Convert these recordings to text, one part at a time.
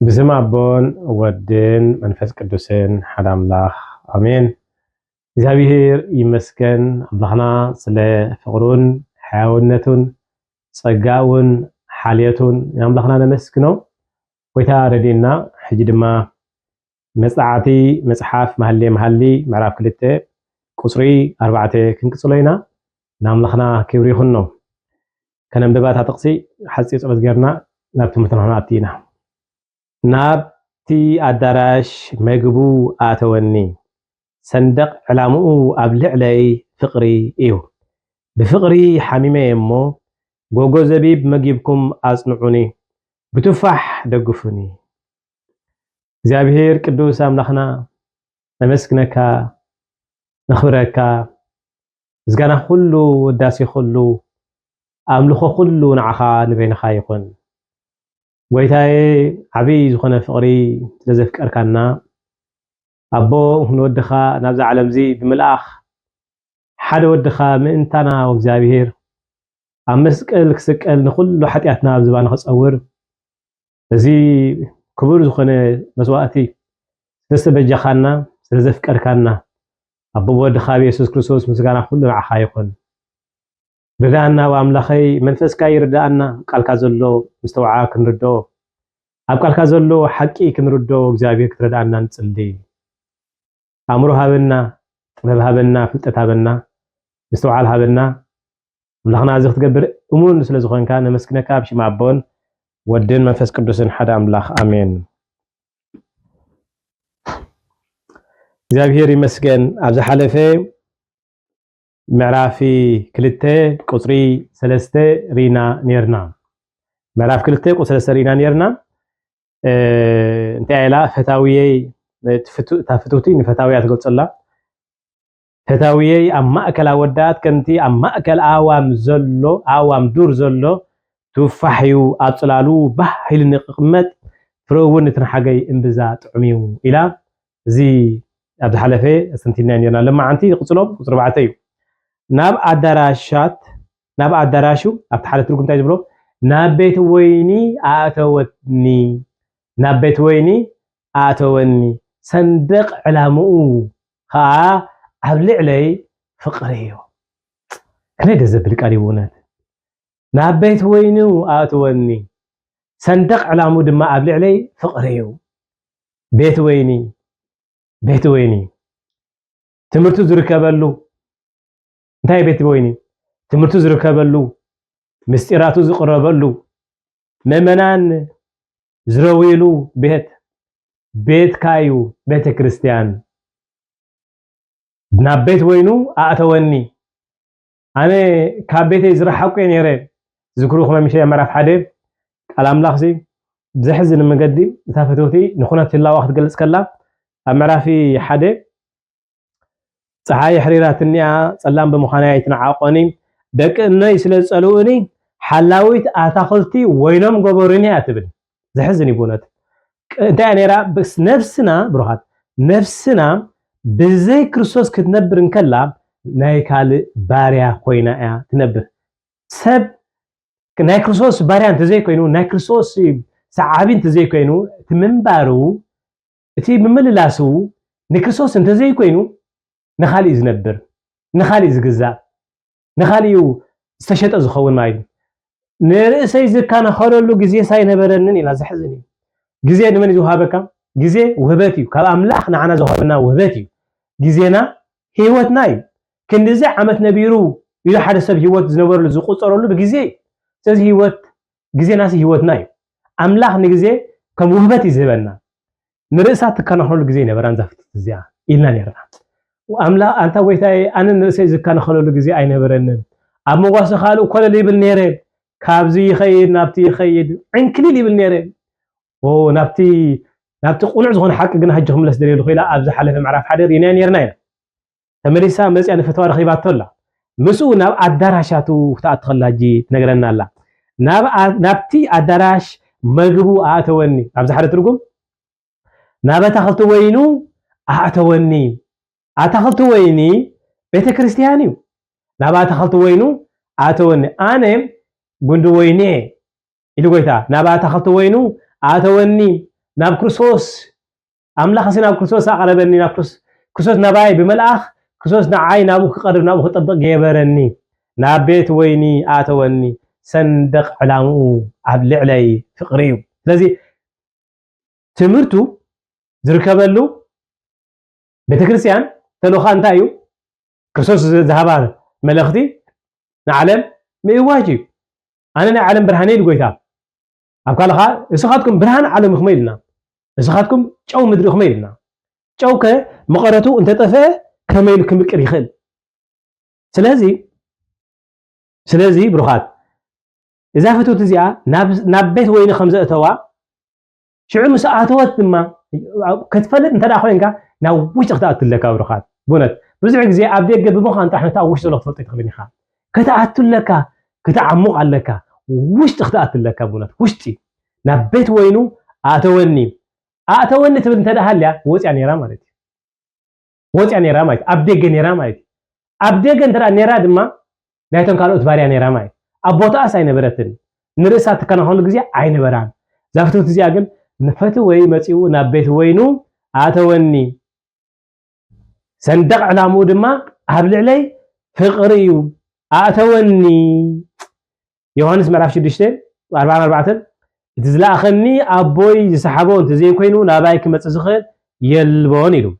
بسم አቦን ወድን መንፈስ ቅዱስን ሓደ አምላኽ አሜን። እግዚአብሔር ይመስገን አምላኽና ስለ ፍቅሩን ሕያውነቱን ጸጋውን ሓልየቱን አምላኽና ነመስግኖ ወይታ ረዲና ሕጂ ድማ መጽዓቲ መጽሓፍ መሃሊ ምዕራፍ 2 ቁጽሪ 4 ክንቅጽሎ ኢና ንአምላኽና ክብሪ ይኹን ነው። ከነንብባታ ጥቕሲ ሓፂር ጸሎት ገርና ናብ ትምህርትና አቲና ናብቲ አዳራሽ መግቡ አተወኒ ሰንደቅ ዕላምኡ ኣብ ልዕለይ ፍቅሪ እዩ ብፍቅሪ ሓሚመ እሞ ጎጎ ዘቢብ መጊብኩም አጽንዑኒ ብቱፋሕ ደግፉኒ። እግዚአብሔር ቅዱስ አምላኽና ነመስግነካ ነኽብረካ ምስጋና ኩሉ ውዳሴ ኩሉ አምልኾ ኩሉ ንዓኻ ንበይንኻ ይኹን። ወይታዬ ዓብይ ዝኾነ ፍቅሪ ስለዘፍቀርካና አቦ ንወድኻ ናብዛ ዓለምዚ ብምልኣኽ ሓደ ወድኻ ምእንታና እግዚአብሔር ኣብ መስቀል ክስቀል ንኩሉ ሓጢኣትና ኣብ ዝባን ክጸውር እዚ ክቡር ዝኾነ መስዋዕቲ ስለዘበጀኻና ስለዘፍቀርካና አቦ ወድኻ ኢየሱስ ክርስቶስ ምስጋና ኩሉ ንዓኻ ይኹን። ርዳእና ወአምላኸይ መንፈስካ ይርዳእና ቃልካ ዘሎ ምስተውዓ ክንርዶ ኣብ ቃልካ ዘሎ ሓቂ ክንርዶ እግዚአብሔር ክትረዳእና ንጽሊ። ኣእምሮ ሃበና ጥበብ ሃበና ፍልጠት ሃበና ምስተውዓል ሃበና አምላኽና እዚ ክትገብር እሙን ስለ ዝኾንካ ነመስግነካ ብሽም አቦን ወድን መንፈስ ቅዱስን ሓደ አምላኽ አሜን። እግዚአብሔር ይመስገን። ኣብ ዝሓለፈ ምዕራፍ 2 ቁጽሪ 3 ሪና ነርና ምዕራፍ 2 ቁጽሪ 3 ሪና ነርና እንታይ ኢላ ፈታዊይ ፍቱቲ ንፈታዊያ ትገልጸላ ፈታዊይ ኣብ ማእከል ኣወዳት ከምቲ ኣብ ማእከል ኣዋም ዱር ዘሎ ቱፋሕዩ ኣብ ጽላሉ ባህ ኢሉ ንቕመጥ ፍረውን ንትንሓገይ እምብዛ ጥዑሚዩ ኢላ እዚ ኣብ ዝሓለፈ ሰንቲና ነርና ለማዓንቲ ቁጽሎም ቁጽሪ 4 እዩ። ናብ አዳራሹ ኣብ ታሕለ ትርጉም እንታይ ዝብሎ ናብ ቤት ወይኒ ኣተወኒ ናብ ቤት ወይኒ ኣተወኒ ሰንደቅ ዕላምኡ ከዓ ኣብ ልዕለይ ፍቅሪ እዩ። ከመይ ደስ ዘብል ቃል እዩ እውነት። ናብ ቤት ወይኒ ኣተወኒ ሰንደቅ ዕላምኡ ድማ ኣብ ልዕለይ ፍቅሪ እዩ። ቤት ወይኒ ትምህርቱ ዝርከበሉ እንታይ ቤት ወይኒ ትምህርቱ ዝርከበሉ ምስጢራቱ ዝቅረበሉ መመናን ዝረዊሉ ቤት ካዩ ቤተ ክርስቲያን ናብ ቤት ወይኑ ኣተወኒ ኣነ ካብ ቤተይ ዝረሓቁ ነይረ ዝክሩኹም ምሽያ ምዕራፍ 1 ቃል ኣምላኽ ብዘሕዝን መንገዲ እታ ፈተውቲ ንኹነት ህላዋ ክትገልጽ ከላ ኣብ ምዕራፍ 1 ፀሓይ ሕሪራትኒያ ጸላም በመዃና ይትነዓቆኒ ደቂ እነይ ስለ ጸልኡኒ ሓላዊት ኣታኽልቲ ወይኖም ገበሩኒ ኣትብል ዘሕዝን ይቡነት እንታይ ነራ በስ ነፍስና ብሩኻት ነፍስና ብዘይ ክርስቶስ ክትነብር እንከላ ናይ ካልእ ባርያ ኮይና እያ ትነብር። ሰብ ናይ ክርስቶስ ባርያ እንተዘይ ኮይኑ ናይ ክርስቶስ ሰዓቢ እንተዘይ ኮይኑ ትምንባሩ እቲ ብምልላሱ ንክርስቶስ እንተዘይ ኮይኑ ንኻሊእ ዝነብር ንኻሊእ ዝግዛእ ንኻሊኡ ዝተሸጠ ዝኸውን ማለት ንርእሰይ ዝካነኸለሉ ግዜ ሳይነበረንን ኢላ ዘሕዝን እዩ። ግዜ ንመን ዝውሃበካ? ግዜ ውህበት እዩ። ካብ ኣምላኽ ንዓና ዝውሃበና ውህበት እዩ። ግዜና ህይወትና እዩ። ክንዲዚ ዓመት ነቢሩ ኢሉ ሓደ ሰብ ህይወት ዝነበረሉ ዝቁፀረሉ ብግዜ ስለዚ ህይወት ግዜና ህይወትና እዩ። ኣምላኽ ንግዜ ከም ውህበት ይዝህበና ንርእሳት ትካነኸለሉ ግዜ ነበራን ዛፍት እዚኣ ኢልና ነርና ኣምላኽ አንታ ወይታይ ኣነ ንርእሰይ ዝካነኸለሉ ግዜ ኣይነበረንን ኣብ መጓሰ ካልኡ ኮለል ይብል ነይረ ካብዚ ይኸይድ ናብቲ ይኸይድ ዕንክሊል ይብል ነይረ ናብቲ ቁኑዕ ዝኾነ ሓቂ ግን ሕጂ ክምለስ ደልየሉ ኺላ ኣብዚ ሓለፈ ምዕራፍ 1 ሪና ነርና ኢና ተመሊሳ መፅያ ንፈተዋ ረኺባቶ ኣላ مسو ناب أداراشاتو تأت خلاجي نقرنا الله نابتي أداراش مجبو آتوني أبز حرة ترقم ناب تخلط وينو آتوني آتخلط ويني بيت كريستيانيو ناب تخلط وينو آتوني أنا قندو ويني إلو قيتا ناب تخلط وينو آتوني ناب كرسوس أملا خسي ناب كرسوس أقربني ناب كرسوس ناباي بملأخ كرسوس نعاي نابوك قرب نابوك طبق جيبرني ناب بيت ويني آتوني صندق علامو عبد علي فقريو لذي تمرتو زركبلو بيت كريستيان تلوخا انتايو كرسوس ذهبان ملختي نعلم مي واجب أنا نعلم برهاني لقويتا أبقالها إسخاتكم برهان علم خميلنا إسخاتكم شو مدري خميلنا شو مقرتو انت طفى كميل كمكر يخل سلازي بروخات إذا فتو تزيا نابت وين خمسة أتوا شعور مساعتوات ما كتفلت انت داخلينك ناوش تختات لك بروخات بنت بزعق زي أبدي قبل مخان تحنا تاوش تلو تفلت تخليني خا كتعت لك كتعمق عليك وش تختات لك بنت وشتي نابت وينو أتوني تبي انت دهاليا وش يعني رامات وش يعني رامات أبدي جني رامات أبدي جن ترى نيراد ما نايتون قالوا تباري يعني رامات أبوتا أساي نبرتن نرسات كانوا هون لجزيا عين بران زافتو تزيا جن نفتو وين مسيو نابت وينو آتوني صندق على عمود ما هبل علي فقريو آتوني يوحنس مراف شدشتين 44 تزلا أخني أبوي يسحبون تزين كوينو نابايك متصخل يلبون يلو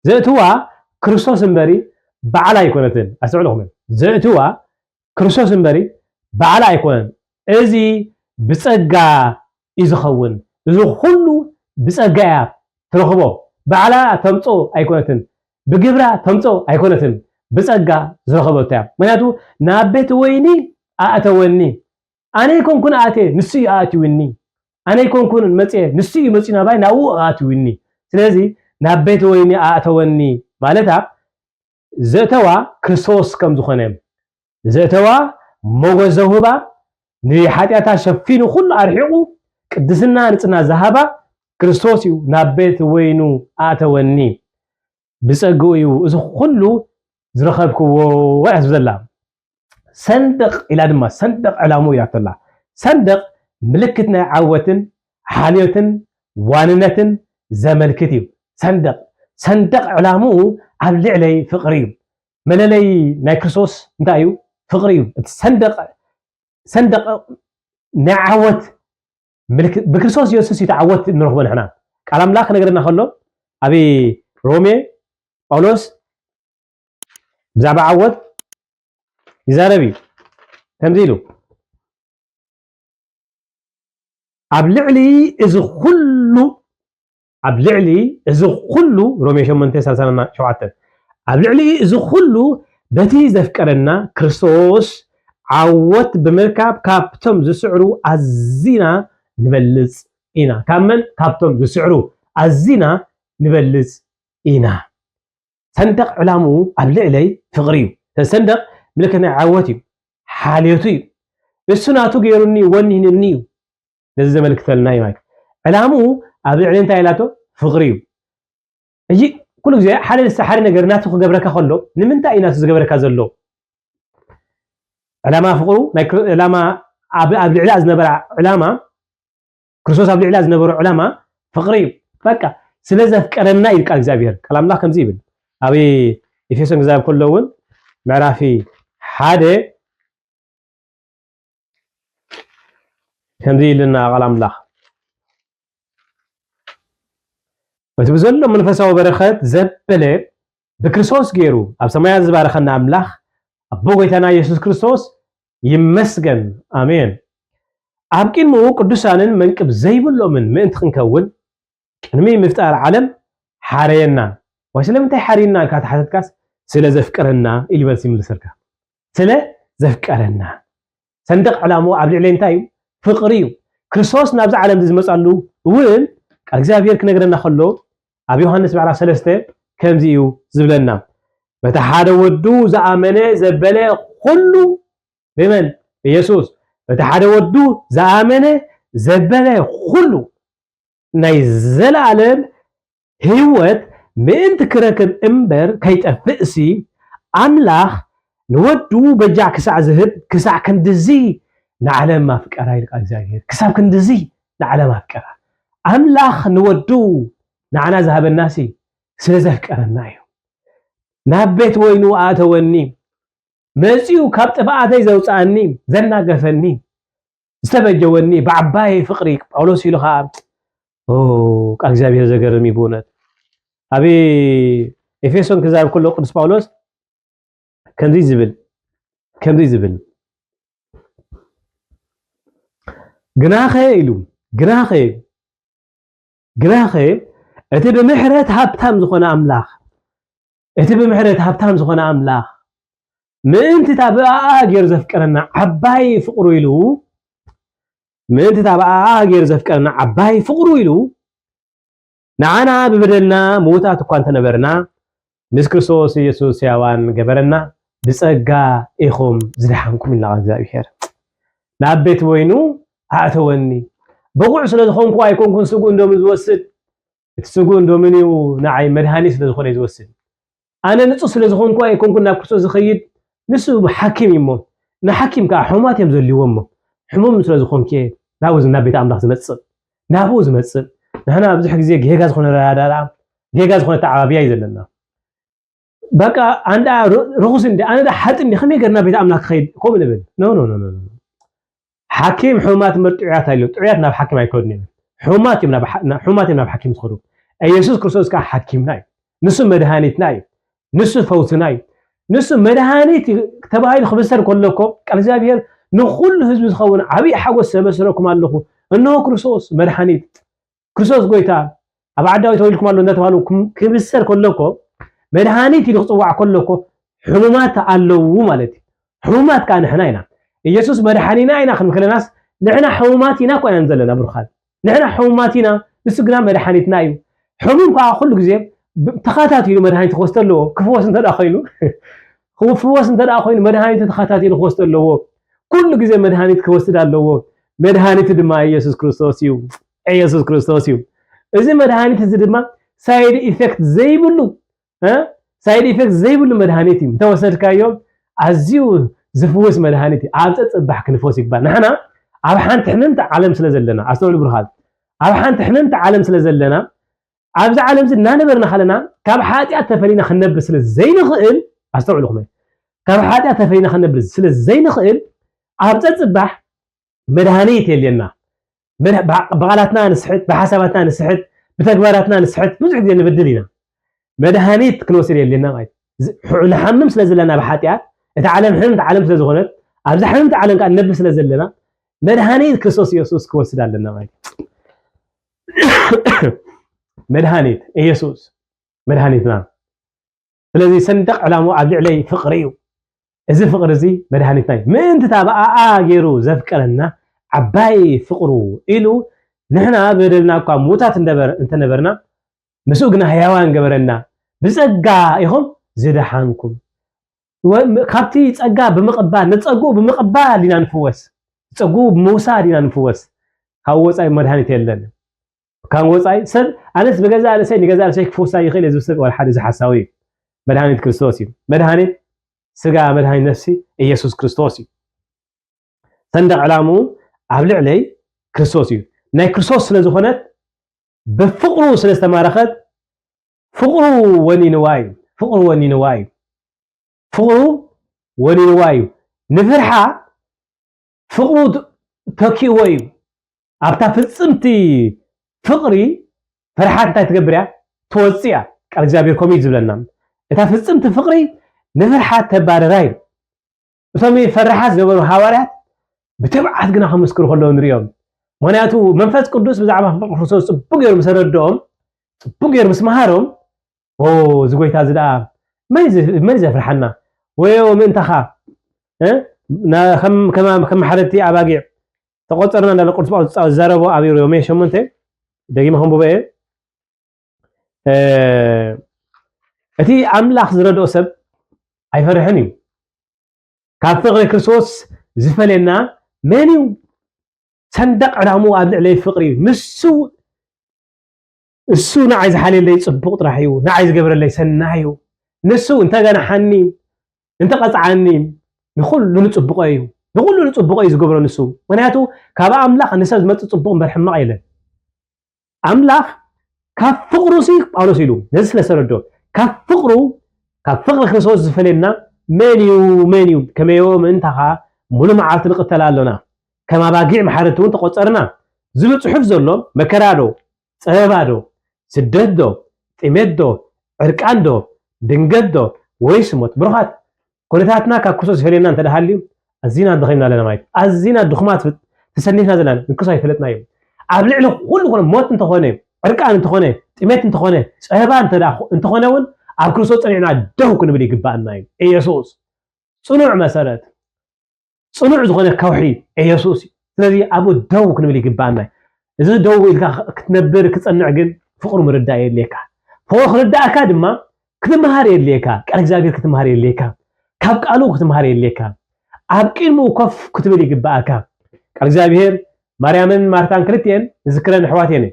زيتوا كريستوس مبري بعلا يكونتن أسمعلهم زيتوا كريستوس مبري بعلا يكون إزي بصقا يزخون إذا كله بصقا ترخبو بعلا تمصو أيكونتن بجبرة تمصو أيكونتن بصقا زرخبو تام مناتو نابت ويني أتوني أنا يكون كن آتي نسي آتوني أنا يكون كن متى نسي نباي ناو آتوني سلازي نابت ويني آتوني مالتها زتوا كريستوس كم زخنم زتوا موجزهوبا نحاتياتا شفينو كل أرحقو قدسنا نصنا ذهبا كريستوس يو نابت وينو آتوني بصقو يو إذا كله زرخبكو وأحزب الله صندق إلى دما صندق علامو يعطلا صندق ملكتنا عوتن حاليتن واننتن زملكتيو صندق علامو عبد علي فقريو مللي نايكرسوس انتايو فقريو صندق نعوت بكرسوس يوسس يتعوت نرغبن حنا قال املاك نغرنا خلو ابي رومي باولوس بزعبا عوت يزاربي تمزيلو عبلعلي إذ كله رومي شمنتي سلسلنا شوعتن عبلعلي إذ كله بتي زفكرنا كريستوس عوت بمركب كابتم زسعرو الزنا نبلز إنا كمن كابتم زسعرو الزنا نبلز إنا صندق علامو عبلعلي فقريو تصندق ملكنا عوتي حاليتي السناتو غيرني ونيننيو لازم ملكتلنا يماك علامو ابي علين تايلاتو فقريو اجي كل جزء حال السحر نغرناتو خغبركا خلو نمنتا ايناتو زغبركا زلو علامه فقرو علامه ابي العلاج نبر علامه كريستوس ابي العلاج نبر علامه فقريو بقى سلازف قرنا يلقى እግዚአብሔር كلام الله كم زيبل ابي افيسون እግዚአብሔር كلون معرفي حاده كم زيلنا كلام الله وتبزل منفسه بركات زبله بكريستوس غيرو اب سمايا زبارخنا املاح ابو غيتنا يسوع كريستوس يمسجن امين ابكين مو قدوسانن منقب زيبلو من انت خنكون كنمي مفتار عالم حارينا وسلمتي حارينا كاتحتكاس سلا زفقرنا اليبرسي ملسركا سلا زفقرنا صندق علامو عبد علينتاي فقريو كريستوس نابز عالم زمصالو وين قال እግዚአብሔር كنغرنا خلو ابي يوحنس بعرف 3 كمزيو زبلنا بتحاد ودو زآمنه زبله كله بمن يسوس بتحاد ودو زآمنه زبله كله نيزل على هيوت من تكركب امبر كيتفقسي أملاخ نودو بجع كسع زهد كسع كندزي نعلم ما فكر هاي الأجزاء كسع كندزي نعلم ما فكر أملاخ نودو نعنا ذهب الناسي سلزهك أنا نايو نابت وينو آتوني مسيو كابت فآتي زوصاني زنا قفني استبجوني بعباي فقري أولوس يلوها قال እግዚአብሔር ዘገርም ይቦነት አቤ ኤፌሶን ከዛብ ኩሉ ቅዱስ ጳውሎስ ከምዚ ዝብል ግናኸ ኢሉ ግናኸ እቲ ብምሕረት ሃብታም ዝኾነ ኣምላኽ ምእንቲ ታብኣ ገይር ዘፍቀረና ዓባይ ፍቅሩ ኢሉ ምእንቲ ታብኣ ገይር ዘፍቀረና ዓባይ ፍቅሩ ኢሉ نعنا ببدلنا موتات እኳ ተነበርና ምስ ክርስቶስ ኢየሱስ ያዋን ገበረና ብጸጋ ኢኹም ዝደሓንኩም ኢልና እግዚአብሔር ናብ ቤት ወይኑ ኣተወኒ በቁዕ ስለ ዝኾንኩ ኣይኮንኩን ስጉ እንደም ዝወስድ እቲ ስጉ እንደምንዩ ንዓይ መድሃኒት ስለ ዝኾነ ዝወስድ ኣነ ንጹህ ስለ ዝኾንኩ ኣይኮንኩን ናብ ክርስቶስ ዝኸይድ ንሱ ሓኪም እሞ ንሓኪም ከዓ ሕሙማት እዮም ዘለዎም ሕሙም ስለ ዝኾንኩ ናብ ቤት ኣምላኽ ዝመጽእ ናብኡ ዝመጽእ نحن بزح ጊዜ ጌጋ ዝኾነ ራዳዳ ጌጋ ዝኾነ ተዓባብያ ይዘለና በቃ አንዳ ሩኹስ እንደ አንዳ ሓጥ እንደ ከመይ ገርና ቤት ኣምላኽ ኸይድ ኮም ንብል ኖ ሓኪም ሕሙማት ምርጥዕያት አይሉ ጥዕያት ናብ ሓኪም ኣይኮድን ሕሙማት ናብ ሓኪም ዝኸዱ ኢየሱስ ክርስቶስ ካ ሓኪምና እዩ ንሱ መድሃኒትና እዩ ንሱ ፈውስና እዩ ንሱ መድሃኒት ተባሂሉ ክብሰር ከለኮ ቃል እግዚአብሔር ንኹሉ ህዝቢ ዝኸውን ዓብይ ሓጎስ ሰበሰረኩም ኣለኹ እነሆ ክርስቶስ መድሃኒት ክርስቶስ ጎይታ ኣብ ዓዳዊ ተወልኩም ኣሎ እንደተባሉ ክብሰር ከለኮ መድሃኒት ኢሉ ክጽዋዕ ከለኮ ሕሙማት ኣለዉ ማለት ሕሙማት ካ ንሕና ኢና ኢየሱስ መድሃኒና ኢና ክንከለናስ ንሕና ሕሙማት ኢና ኮይና ዘለና ብሩኻት ንሕና ሕሙማት ኢና ንሱ ግና መድሃኒትና እዩ ሕሙም ካ ኩሉ ግዜ ተኸታቲሉ መድሃኒት ክወስድ ኣለዎ ክፍወስ እንተዳ ኮይኑ መድሃኒት ተኸታቲሉ ክወስድ ኣለዎ ኩሉ ግዜ መድሃኒት ክወስድ ኣለዎ መድሃኒት ድማ ኢየሱስ ክርስቶስ እዩ ኢየሱስ ክርስቶስ እዩ እዚ መድሃኒት እዚ ድማ ሳይድ ኢፌክት ዘይብሉ መድሃኒት እዩ ተወሰድካዮ ኣዝዩ ዝፍወስ መድሃኒት ኣብ ፀጽባሕ ክንፈውስ ይግባእ ንሕና ኣብ ሓንቲ ሕመምቲ ዓለም ስለ ዘለና ኣስተውሉ ብሩኻት ኣብ ሓንቲ ሕመምቲ ዓለም ስለ ዘለና ኣብዚ ዓለም እዚ እናነበርና ከለና ካብ ሓጢኣት ተፈሊና ክንነብር ስለ ዘይንኽእል ኣስተውሉኹም ካብ ሓጢኣት ተፈሊና ክንነብር ስለ ዘይንኽእል ኣብ ፀጽባሕ መድሃኒት የለና بقالاتنا نسحت بحساباتنا نسحت بتكباراتنا نسحت ብዙ ጊዜ ንብድል ኢና መድሃኒት ክንወስድ የለና ማለት ንሓምም ስለ ዘለና በሓጢኣት እቲ ዓለም ሕምምት ዓለም ስለ ዝኾነት ኣብዚ ሕምምት ዓለም ካ ነብር ስለ ዘለና መድሃኒት ክርስቶስ ኢየሱስ ክወስድ ኣለና ማለት መድሃኒት ኢየሱስ መድሃኒትና ስለዚ ሰንደቕ ዕላሙ ኣብ ልዕለይ ፍቕሪ እዩ እዚ ፍቕሪ እዚ መድሃኒትና እዩ ምእንቲ ታብኣ ገይሩ ዘፍቀረና عباي فقرو إلو نحنا بدلنا كم موتات انتنبرنا مسوقنا حيوان قبرنا بزقا يهم زيد حانكم وخبتي تسقا بمقبال نتسقو بمقبال لنا نفوس تسقو بموسى لنا نفوس هاو وصاي مدهانيت يلن كان وصاي سد انس بغزا على سي نغزا على شي كفوسا يخيل يزوسق ولا حد حساوي مدهانيت كريستوسي مدهانيت سقا مدهانيت نفسي ኢየሱስ ክርስቶስ صندق علامو ኣብ ልዕለይ ክርስቶስ እዩ ናይ ክርስቶስ ስለ ዝኾነት በፍቅሩ ስለ ዝተማረኸት ፍቅሩ ወኒንዋ እዩ ንፍርሓ ፍቅሩ ተኪዎ እዩ ኣብታ ፍጽምቲ ፍቅሪ ፍርሓት እንታይ ትገብር እያ ትወፅእ እያ ቃል እግዚአብሔር ኮሚት ዝብለና እታ ፍጽምቲ ፍቅሪ ንፍርሓት ተባረራ እዩ እቶም ፍርሓት ዝነበሩ ሃዋርያት بتبعت جنا خمس كره كلهم نريهم معناته منفذ قدوس بزعمة خصوص بقير مسردهم بقير مسمهارهم زوجي تازدا ما يزف الحنا ويوم انتخا نا كم حالتي أباقي تقطرنا على القرص بعض الزربوا أبي يومين شمنته دقيقة هم ببيع أتي أملاخ زرد أسب ኣይፈርሕን እዩ ካብ ፍቅሪ ክርስቶስ ዝፈልየና መን እዩ ሰንደቅ ዕላሙ ኣብ ልዕለይ ፍቅሪ ምሱ እሱ ንዓይ ዝሓለለይ ፅቡቅ ጥራሕ እዩ ንዓይ ዝገበረለይ ሰናይ እዩ ንሱ እንተገናሓኒ እንተቀፅዓኒ ንኩሉ ንፅቡቆ እዩ ንኩሉ ንፅቡቆ እዩ ዝገብሮ ንሱ ምክንያቱ ካብ ኣምላኽ ንሰብ ዝመፅእ ፅቡቅ እምበር ሕማቅ የለን ኣምላኽ ካብ ፍቅሩ ሲ ጳውሎስ ኢሉ ነዚ ስለሰረዶ ካብ ፍቅሪ ክርስቶስ ዝፈልየና መን እዩ ከመዮ ምእንታኻ ሙሉእ መዓልቲ ንቅተል ኣሎና ከም ኣባጊዕ ማሕረቲ እውን ተቆፀርና ዝብል ፅሑፍ ዘሎ መከራ ዶ ፀበባ ዶ ስደት ዶ ጥሜት ዶ ዕርቃን ዶ ድንገት ዶ ወይስ ሞት ብሩኻት ኩነታትና ካብ ክርስቶስ ዝፈልየና እንተደሃልዩ ኣዝና ደኺምና ኣለና ማለት ኣዝና ድኹማት ተሰኒፍና ዘለና ንክርሶስ ኣይፈለጥና እዩ ኣብ ልዕሊ ኩሉ ኮነ ሞት እንተኾነ ዕርቃን እንተኾነ ጥሜት እንተኾነ ፀበባ እንተኾነ እውን ኣብ ክርስቶስ ፀኒዕና ደው ክንብል ይግባአና እዩ ኢየሱስ ፅኑዕ መሰረት ፅኑዕ ዝኾነ ከውሒ ኢየሱስ ስለዚ ኣብኡ ደው ክንብል ይግባአና እዚ ደው ኢልካ ክትነብር ክፀንዕ ግን ፍቅሩ ምርዳእ የድልየካ ፍቅሩ ክርዳእካ ድማ ክትመሃር የድልየካ ቃል እግዚአብሔር ክትመሃር የድልየካ ካብ ቃሉ ክትመሃር የድልየካ ኣብ ቅድሚኡ ኮፍ ክትብል ይግባአካ ቃል እግዚአብሔር ማርያምን ማርታን ክልቲአን ዝዝክረን ኣሕዋትየን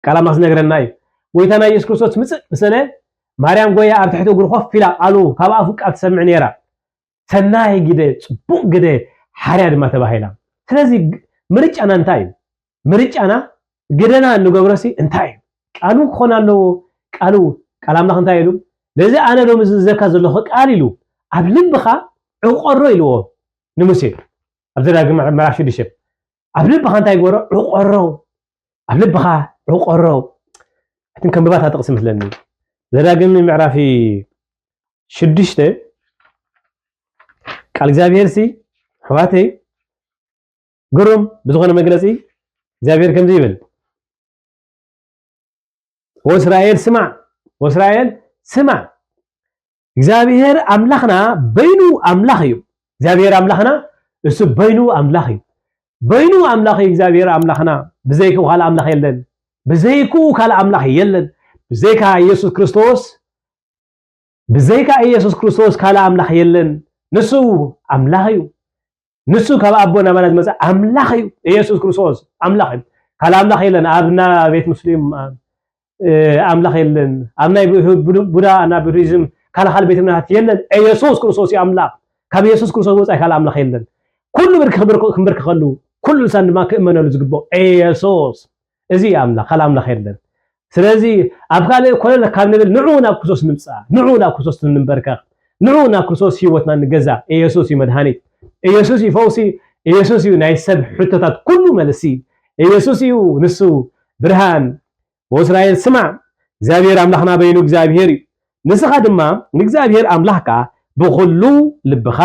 ቃል ኣምላኽ ዝነግረና እዩ ጎይታና ኢየሱስ ክርስቶስ ምፅእ ምስለ ማርያም ጎያ ኣብ ትሕቲ እግሩ ኮፍ ኢላ ቃሉ ካብ ኣፉ ቃል ትሰምዕ ነይራ ሰናይ ግደ ፅቡቅ ግደ ሓርያ ድማ ተባሂላ ስለዚ ምርጫና እንታይ እዩ ምርጫና ግደና እንገብሮሲ እንታይ እዩ ቃሉ ክኾን ኣለዎ ቃል ኣምላኽ እንታይ ኢሉ ለዚ ኣነ ሎሚ ዝዘካ ዘለኹ ቃል ኢሉ ኣብ ልብኻ ዕቆሮ ኢልዎ ንሙሴ ኣብ ዘዳግም ምዕራፍ 6 ኣብ ልብኻ እንታይ ግበሮ ዕቆሮ ኣብ ልብኻ ዕቆሮ እትን ከንብባት ኣጠቕሲ ምስለኒ ዘዳግም ምዕራፍ 6 ቃል እግዚአብሔር ሲ ሕዋተይ ግሩም ብዝኾነ መግለፂ እግዚአብሔር ከምዚ ይብል ወእስራኤል ስማዕ እግዚአብሔር ኣምላኽና በይኑ ኣምላኽ እዩ እግዚአብሔር ኣምላኽና እሱ በይኑ ኣምላኽ እዩ በይኑ ኣምላኽ እዩ እግዚአብሔር ኣምላኽና ብዘይክኡ ካልእ ኣምላኽ የለን ብዘይክኡ ካልእ ኣምላኽ የለን ብዘይካ ኢየሱስ ክርስቶስ ካልእ ኣምላኽ የለን ንሱ ኣምላኽ እዩ ንሱ ካብ ኣቦና ማለት መጽ ኣምላኽ እዩ ኢየሱስ ክርስቶስ ኣምላኽ እዩ ካልእ ኣምላኽ የለን ኣብና ቤት ሙስሊም ኣምላኽ የለን ኣብና ቡዳ እና ቡዲዝም ካልእ ቤት እምነት የለን ኢየሱስ ክርስቶስ እዩ ኣምላኽ ካብ ኢየሱስ ክርስቶስ ወጻኢ ካልእ ኣምላኽ የለን ኩሉ ብርክ ክንበርክኸሉ ኩሉ ልሳን ድማ ክእመነሉ ዝግብኦ ኢየሱስ እዚ ኣምላኽ ካልእ ኣምላኽ የለን ስለዚ ኣብ ካልእ ኮነ ካብ ንብል ንዑ ናብ ክርስቶስ ንምፃእ ንዑ ናብ ክርስቶስ ንንበርከኽ ንዑ ናብ ክርስቶስ ሂወትና ንገዛ ኢየሱስ እዩ መድሃኒት ኢየሱስ እዩ ፈውሲ ኢየሱስ እዩ ናይ ሰብ ሕቶታት ኩሉ መልሲ ኢየሱስ እዩ ንሱ ብርሃን ወእስራኤል ስማዕ እግዚአብሔር ኣምላኽና በይኑ እግዚአብሔር እዩ ንስኻ ድማ ንእግዚአብሔር ኣምላኽካ ብኩሉ ልብኻ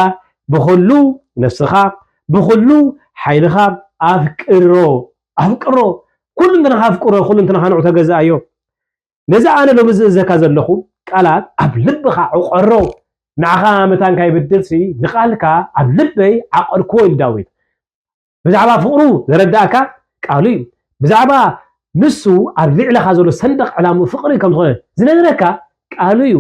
ብኩሉ ነፍስኻ ብኩሉ ሓይልኻ ኣፍቅሮ ኩሉ እንትናኻ ኣፍቅሮ ኩሉ እንትናኻ ንዑ ተገዛእዮ ነዚ ኣነ ሎሚ ዝእዘካ ዘለኹ ቃላት ኣብ ልብኻ ዕቆሮ ንዓኻ መታን ካይብድልሲ ንቃልካ ኣብ ልበይ ዓቀልክዎ ኢሉ ዳዊት ብዛዕባ ፍቅሩ ዘረዳእካ ቃሉ እዩ ብዛዕባ ንሱ ኣብ ልዕለኻ ዘሎ ሰንደቅ ዕላሙ ፍቅሪ ከም ዝኾነ ዝነግረካ ቃሉ እዩ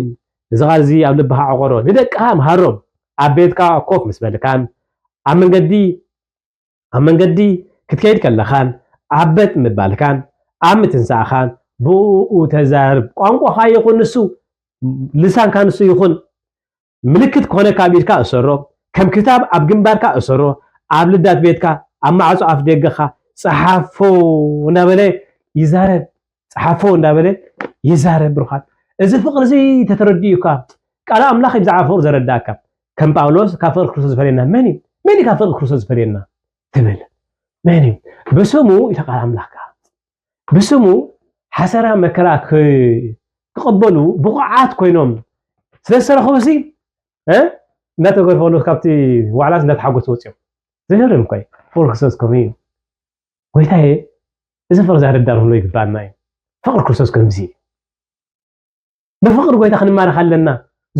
እዚ ቃል እዚ ኣብ ልብኻ ዕቆሮ ንደቅኻ ምሃሮም ኣብ ቤትካ ኮፍ ምስ በልካን ኣብ መንገዲ ክትከይድ ከለኻን ኣብ ቤት ምባልካን ኣብ ምትንሳእኻን ብኡ ተዛርብ ቋንቋኻ ይኹን ንሱ ልሳንካ ንሱ ይኹን ምልክት ኮነ ካብ ኢድካ እሰሮ ከም ክታብ ኣብ ግንባርካ እሰሮ ኣብ ልዳት ቤትካ ኣብ ማዕጾ ኣፍ ደገኻ ፀሓፎ እንዳበለ ይዛረብ ብሩኻት እዚ ፍቅሪ እዚ ተተረዲኡካ ቃል ኣምላኽ ብዛዕባ ፍቅሪ ዘረዳእካ ከም ጳውሎስ ካብ ፍቅሪ ክርስቶስ ዝፈልየና መን እዩ ካብ ፍቅሪ ክርስቶስ ዝፈልየና ትብል መን እዩ ብስሙ ኢተቃል ኣምላኽካ ብስሙ ሓሰራ መከራ ክቅበሉ ብቑዓት ኮይኖም ስለዝተረኸቡሲ እናተገርፈሉ ካብቲ ዋዕላት እንዳተሓጎሱ ወፂኦም ዝገርም ኮይ ፍቅሪ ክርስቶስ ከምኡ እዩ ጎይታዬ እዚ ፍቅሪ ዘረዳእና ሁሉ ይግባአና እዩ ፍቅሪ ክርስቶስ ከምዚ ብፍቅሪ ጎይታ ክንማረኽ ኣለና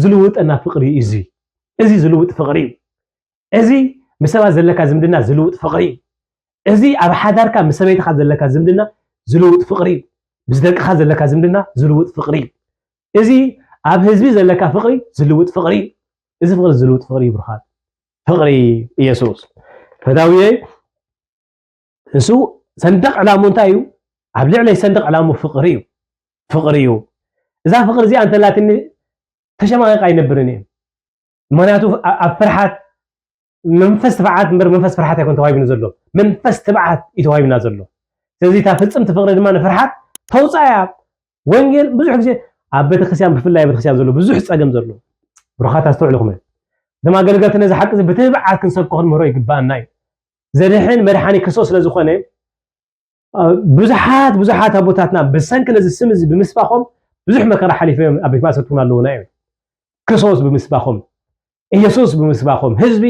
ዝልውጠና ፍቅሪ እዚ ዝልውጥ ፍቅሪ እዚ ምስ ሰባት ዘለካ ዝምድና ዝልውጥ ፍቅሪ እዚ ኣብ ሓዳርካ ምስ ሰበይትካ ዘለካ ዝምድና ዝልውጥ ፍቅሪ ምስ ደቅኻ ዘለካ ዝምድና ዝልውጥ ፍቅሪ እዚ ኣብ ህዝቢ ዘለካ ፍቕሪ ዝልውጥ ፍቕሪ እዚ ፍቕሪ ዝልውጥ ፍቕሪ ይብርኻል ፍቕሪ ኢየሱስ ፈዳውየ እሱ ሰንደቕ ዕላሙ እንታይ እዩ ኣብ ልዕሊ ሰንደቕ ዕላሙ ፍቕሪ እዩ ፍቕሪ እዩ እዛ ፍቕሪ እዚኣ እንተላትኒ ተሸማቂቃ ኣይነብርን እየ ምክንያቱ ኣብ ፍርሓት መንፈስ ትብዓት እምበር መንፈስ ፍርሓት ኣይኮን ተዋሂብና ዘሎ መንፈስ ትብዓት እዩ ተዋሂብና ዘሎ ስለዚ እታ ፍፅምቲ ፍቕሪ ድማ ንፍርሓት ተውፃያ ወንጌል ብዙሕ ግዜ ኣብ ቤተክርስትያን ብፍላይ ቤተክርስትያን ዘሎ ብዙሕ ፀገም ዘሎ ብሩኻት ኣስተውዕልኩም ዘማገልገልቲ ነዚ ሓቂ ብትብዓት ክንሰብኮ ክንምህሮ ይግባአና እዩ ዘድሕን መድሓኒ ክርስቶስ ስለ ዝኾነ ብዙሓት ኣቦታትና ብሰንኪ ነዚ ስም እዚ ብምስባኾም ብዙሕ መከራ ሓሊፎም ኣብ ቤተ ማእሰርቲ እውን ኣለውና እዮም ክርስቶስ ብምስባኾም ኢየሱስ ብምስባኾም ህዝቢ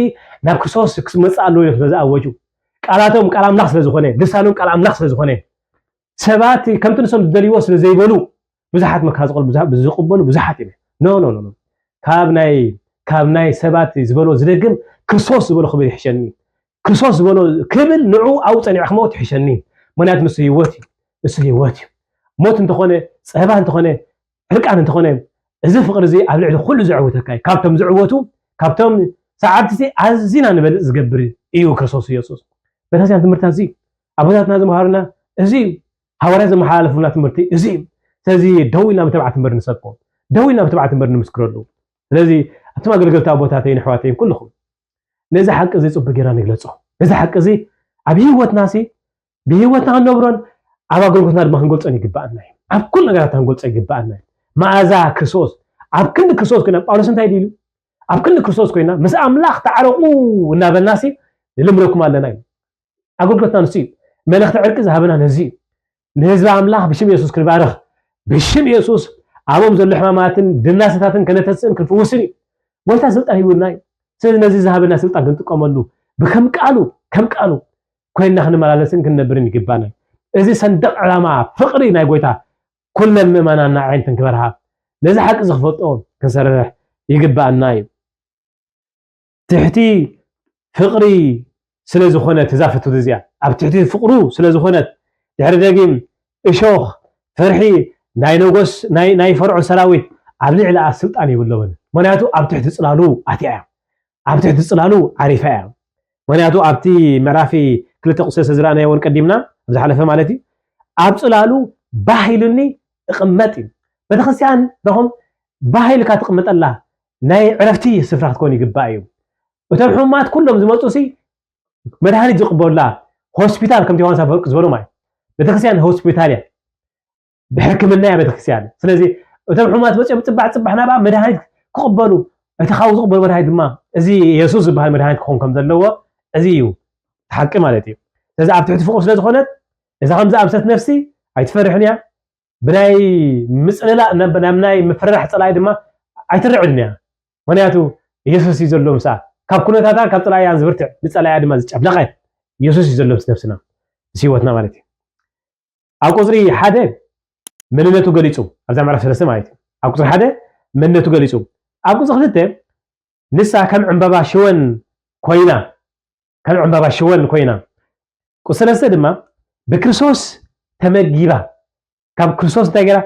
ናብ ክርስቶስ ክመፅእ ኣለዎ ኢሎም ስለዝኣወጁ ቃላቶም ቃል ኣምላኽ ስለ ዝኾነ ልሳኖም ቃል ኣምላኽ ስለ ዝኾነ ሰባት ከምቲ ንሶም ዝደልይዎ ስለ ዘይበሉ ብዙሓት መከራ ዝቕበሉ ብዙሓት እዮም ኖ ካብ ናይ ሰባት ዝበሎ ዝደግም ክርስቶስ ዝበሎ ክብል ይሕሸኒ ክርስቶስ ዝበሎ ክብል ንዑ ኣው ፀኒዕ ክሞት ይሕሸኒ ምክንያቱ ንሱ ህይወት እዩ ሞት እንተኾነ ፀባ እንተኾነ ዕርቃን እንተኾነ እዚ ፍቕሪ እዚ ኣብ ልዕሊ ኩሉ ዝዕወተካ እዩ ካብቶም ዝዕወቱ ካብቶም ሰዓብቲ ኣዝና ንበልፅ ዝገብር እዩ ክርስቶስ ኢየሱስ ቤተክርስትያን ትምህርታት እዚ ኣቦታትና ዝመሃሩና እዚ ሃዋርያት ዘመሓላለፉና ትምህርቲ እዚ ስለዚ ደው ኢልና ብትብዓት እምበር ንሰብኮ ደው ኢልና ብትብዓት እምበር ንምስክረሉ ስለዚ እቶም ኣገልገልቲ ኣቦታተይን ኣሕዋተይን ኩልኩም ነዚ ሓቂ እዚ ፅቡቅ ጌርና ንግለፆ ነዚ ሓቂ እዚ ኣብ ሂወትና ብሂወትና ክንነብሮን ኣብ ኣገልግሎትና ድማ ክንገልፆን ይግባአና እዩ ኣብ ኩሉ ነገራት ክንገልፆ ይግባአና እዩ መዓዛ ክርስቶስ ኣብ ክንዲ ክርስቶስ ኮይና ጳውሎስ እንታይ ድሉ ኣብ ክንዲ ክርስቶስ ኮይና ምስ ኣምላኽ ተዓረቁ እናበልናሲ ንልምረኩም ኣለና እዩ ኣገልግሎትና ንሱ መልእኽቲ ዕርቂ ዝሃበና ነዚ ንህዝቢ ኣምላኽ ብሽም ኢየሱስ ክንባርኽ ብሽም ኢየሱስ ኣብኦም ዘሎ ሕማማትን ድናስታትን ከነተስእን ክንፍውስን እዩ ጎይታ ስልጣን ሂቡና እዩ ስለዚ ነዚ ዝሃበና ስልጣን ክንጥቀመሉ ብከም ቃሉ ኮይና ክንመላለስን ክንነብርን ይግባና እዚ ሰንደቕ ዕላማ ፍቕሪ ናይ ጎይታ ኩለን ምእመናና ዓይነትን ክበርሃ ነዚ ሓቂ ዝኽፈልጦ ክንሰርሕ ይግባአና እዩ ትሕቲ ፍቕሪ ስለ ዝኾነት እዛ ፍትውት እዚኣ ኣብ ትሕቲ ፍቕሩ ስለ ዝኾነት ድሕሪ ደጊም እሾኽ ፍርሒ ናይ ንጉስ ናይ ፈርዖን ሰራዊት ኣብ ልዕሊ ስልጣን ይብለውን ምክንያቱ ኣብ ትሕቲ ፅላሉ ኣትያ ኣብ ትሕቲ ፅላሉ ዓሪፋ እያ ምክንያቱ ኣብቲ ምዕራፊ 2 ቁጽሪ ዝረኣናዮን ቀዲምና ኣብ ዝሓለፈ ማለት እዩ ኣብ ፅላሉ ባሂልኒ እቕመጥ እዩ ቤተክርስትያን ረኹም ባሂልካ ትቕመጠላ ናይ ዕረፍቲ ስፍራ ክትኮን ይግባእ እዩ እቶም ሕሙማት ኩሎም ዝመፁ ሲ መድሃኒት ዝቕበሉላ ሆስፒታል ከምቲ ዮሃንስ ኣፈወርቅ ዝበሎ ማለት ቤተክርስትያን ሆስፒታል እያ ብሕክምና እያ ቤተክርስትያን ስለዚ እቶም ሕሙማት መፅኦም ፅባሕ ናባ መድሃኒት ክቕበሉ እቲ ካብኡ ዝቕበሉ መድሃኒት ድማ እዚ ኢየሱስ ዝበሃል መድሃኒት ክኾን ከም ዘለዎ እዚ እዩ ሓቂ ማለት እዩ ስለዚ ኣብ ትሕቲ ፍቕሩ ስለ ዝኾነት እዛ ከምዚ ኣምሰት ነፍሲ ኣይትፈርሕን እያ ብናይ ምፅልላእ ናብ ናይ ምፍርራሕ ፀላኢ ድማ ኣይትርዕድን እያ ምክንያቱ ኢየሱስ እዩ ዘሎ ምሳ ካብ ኩነታታ ካብ ፀላእያ ዝብርትዕ ንፀላእያ ድማ ዝጨፍለቐ ኢየሱስ እዩ ዘሎ ምስ ነፍስና ምስ ሂወትና ማለት እዩ ኣብ ቁፅሪ 1 መንነቱ ገሊፁ ኣብዛ ምዕራፍ 3 ማለት እዩ ኣብ ቁፅሪ 1 መንነቱ ገሊፁ ኣብ ቁፅሪ 2 ንሳ ከም ዕምባባ ሽወን ኮይና ቁፅሪ 3 ድማ ብክርስቶስ ተመጊባ ካብ ክርስቶስ እንታይ ገይራ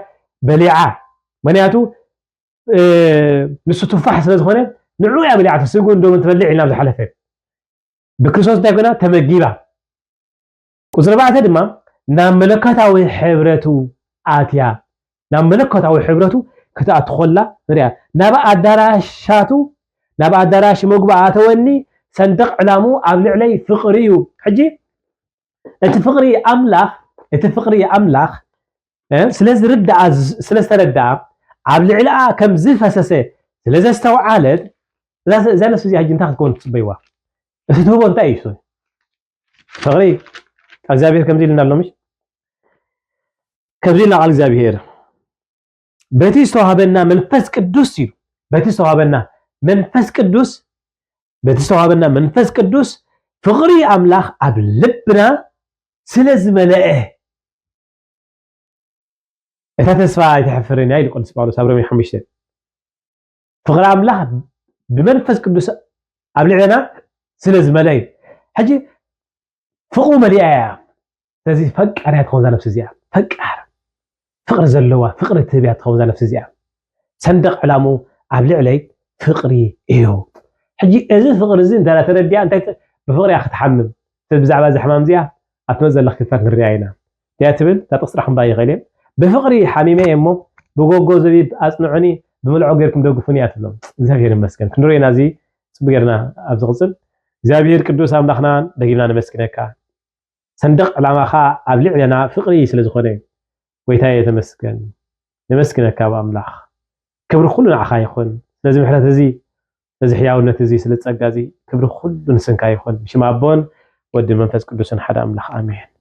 በሊዓ ምክንያቱ ንሱ ትፋሕ ስለ ዝኾነ ንዑ ያ በሊዓ ስጉን ዶም ትበልዕ ኢልና ዝሓለፈ ብክርስቶስ እንታይ ኮይና ተመጊባ ቁፅሪ 4 ድማ ናብ መለኮታዊ ሕብረቱ ኣትያ ናብ መለኮታዊ ሕብረቱ ክትኣቱ ኮላ ንሪኣ ናብ ኣዳራሽ መግባ ኣተወኒ ሰንደቕ ዕላሙ ኣብ ልዕለይ ፍቕሪ እዩ ሕጂ እቲ ፍቕሪ ኣምላኽ ስለዝተረድኣ ኣብ ልዕሊኣ ከም ዝፈሰሰ ስለዘስተውዓለት እዛ ነፍሲ እዚኣ ሕጂ እንታይ ክትከውን ትፅበይዋ እቲ ትህቦ እንታይ እዩ ፍቕሪ እግዚኣብሔር ከምዚ ኢልና ኣሎ ከምዚ ኢልና ቃል እግዚኣብሔር በቲ ዝተዋሃበና መንፈስ ቅዱስ እዩ በቲ ዝተዋሃበና መንፈስ ቅዱስ ፍቕሪ ኣምላኽ ኣብ ልብና ስለዝመለአ እታ ተስፋ ኣይትሕፍርን እያ ኢሉ ቅዱስ ጳውሎስ ኣብ ሮሜ 5 ፍቕሪ ኣምላኽ ብመንፈስ ቅዱስ ኣብ ልዕልና ስለዝመለአ ሕጂ ፍቕሩ መሊኣ እያ ስለዚ ፈቃርያ ትኸውን ዛ ነፍሲ እዚኣ ፈቃር ፍቕሪ ዘለዋ ፍቕሪ ትህብያ ትኸውን ዛ ነፍሲ እዚኣ ሰንደቕ ዕላሙ ኣብ ልዕለይ ፍቕሪ እዩ ሕጂ እዚ ፍቕሪ እዚ እንተ ተረዲኣ እንታይ ብፍቕሪ ክትሓምም ብዛዕባ ዝሕማም እዚኣ ኣትመዘለኽ ክፈት ንሪኣ ኢና ያ ትብል ተጥስራሕ እምባ ይኸእል ብፍቕሪ ሓሚመ እሞ ብጎጎ ዘቢብ ኣጽንዑኒ ብምልዖ ጌርኩም ደግፉኒ እያ ትብሎም እግዚአብሔር ይመስገን ክንሪና እዚ ጽቡቕ ጌርና ኣብ ዝቕጽል እግዚአብሔር ቅዱስ ኣምላኽና ደጊምና ነመስግነካ ሰንደቕ ዕላማኻ ኣብ ልዕለና ፍቕሪ ስለ ዝኾነ ጎይታዬ ተመስገን ነመስግነካ ኣምላኽ ክብሪ ኩሉ ንዓኻ ይኹን ስለዚ ምሕረት እዚ እዚ ሕያውነት እዚ ስለ ጸጋ እዚ ክብሪ ኩሉ ንስንካ ይኹን ሽም ኣቦን ወዲ መንፈስ ቅዱስን ሓደ ኣምላኽ ኣሜን